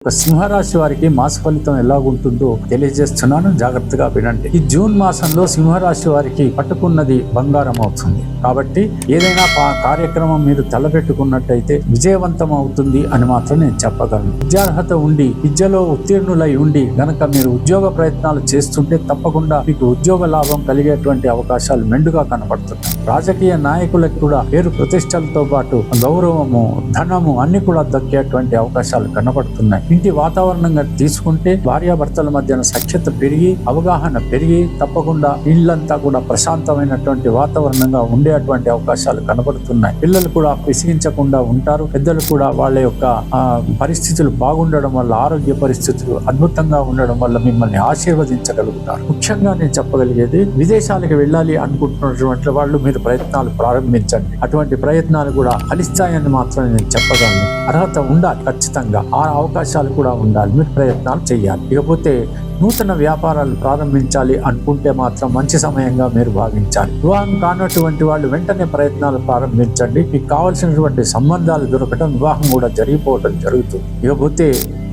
ఒక సింహరాశి వారికి మాస ఫలితం ఎలాగుంటుందో తెలియజేస్తున్నాను, జాగ్రత్తగా వినండి. ఈ జూన్ మాసంలో సింహరాశి వారికి పట్టుకున్నది బంగారం అవుతుంది. కాబట్టి ఏదైనా కార్యక్రమం మీరు తలపెట్టుకున్నట్టయితే విజయవంతం అవుతుంది అని మాత్రం నేను చెప్పగలను. విద్యార్హత ఉండి విద్యలో ఉత్తీర్ణులై ఉండి గనక మీరు ఉద్యోగ ప్రయత్నాలు చేస్తుంటే తప్పకుండా మీకు ఉద్యోగ లాభం కలిగేటువంటి అవకాశాలు మెండుగా కనబడుతున్నాయి. రాజకీయ నాయకులకు కూడా పేరు ప్రతిష్టలతో పాటు గౌరవము, ధనము అన్ని కూడా దక్కేటువంటి అవకాశాలు కనబడుతున్నాయి. ఇంటి వాతావరణంగా తీసుకుంటే భార్యాభర్తల మధ్యన సఖ్యత పెరిగి, అవగాహన పెరిగి తప్పకుండా ఇళ్లంతా కూడా ప్రశాంతమైనటువంటి వాతావరణంగా ఉండేటువంటి అవకాశాలు కనబడుతున్నాయి. పిల్లలు కూడా విసిగించకుండా ఉంటారు. పెద్దలు కూడా వాళ్ళ యొక్క పరిస్థితులు బాగుండడం వల్ల, ఆరోగ్య పరిస్థితులు అద్భుతంగా ఉండడం వల్ల మిమ్మల్ని ఆశీర్వదించగలుగుతారు. ముఖ్యంగా నేను చెప్పగలిగేది, విదేశాలకు వెళ్ళాలి అనుకుంటున్నటువంటి వాళ్ళు మీరు ప్రయత్నాలు ప్రారంభించండి. అటువంటి ప్రయత్నాలు కూడా ఫలిస్తాయని మాత్రం నేను చెప్పగలను. అర్హత ఉండాలి, ఖచ్చితంగా ఆ అవకాశాలు కూడా ఉండాలి. మీరు ప్రయత్నాలు చేయాలి. ఇకపోతే నూతన వ్యాపారాలు ప్రారంభించాలి అనుకుంటే మాత్రం మంచి సమయంగా మీరు భావించాలి. వివాహం కానటువంటి వాళ్ళు వెంటనే ప్రయత్నాలు ప్రారంభించండి. మీకు కావలసినటువంటి సంబంధాలు దొరకటం, వివాహం కూడా జరిగిపోవడం జరుగుతుంది. ఇకపోతే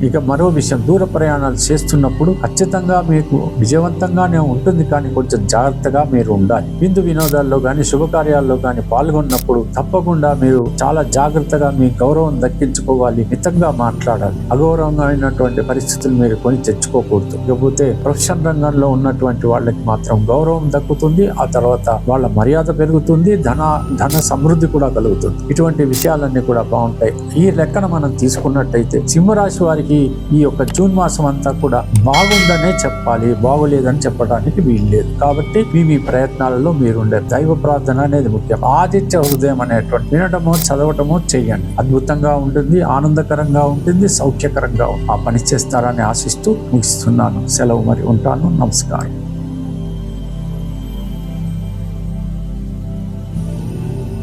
ఇక మరో విషయం, దూర ప్రయాణాలు చేస్తున్నప్పుడు ఖచ్చితంగా మీకు విజయవంతంగానే ఉంటుంది, కానీ కొంచెం జాగ్రత్తగా మీరు ఉండాలి. విందు వినోదాల్లో కానీ శుభకార్యాల్లో కానీ పాల్గొన్నప్పుడు తప్పకుండా మీరు చాలా జాగ్రత్తగా మీ గౌరవం దక్కించుకోవాలి. మితంగా మాట్లాడాలి. అగౌరవమైనటువంటి పరిస్థితులు మీరు కొని తెచ్చుకోకూడదు. ఇకపోతే ప్రొఫెషన్ రంగంలో ఉన్నటువంటి వాళ్ళకి మాత్రం గౌరవం దక్కుతుంది. ఆ తర్వాత వాళ్ళ మర్యాద పెరుగుతుంది, ధన సమృద్ధి కూడా కలుగుతుంది. ఇటువంటి విషయాలన్నీ కూడా బాగుంటాయి. ఈ లెక్కన మనం తీసుకున్నట్టయితే సింహరాశి వారికి ఈ యొక్క జూన్ మాసం అంతా కూడా బాగుందనే చెప్పాలి, బాగోలేదని చెప్పడానికి వీల్లేదు. కాబట్టి మీ ప్రయత్నాలలో మీరుండే దైవ ప్రార్థన అనేది ముఖ్యం. ఆదిత్య హృదయం అనేటువంటి వినటమో చదవటమో చెయ్యండి. అద్భుతంగా ఉంటుంది, ఆనందకరంగా ఉంటుంది, సౌఖ్యకరంగా ఆ పని చేస్తారని ఆశిస్తూ ముగిస్తున్నాను. సెలవు, మరి ఉంటాను. నమస్కారం.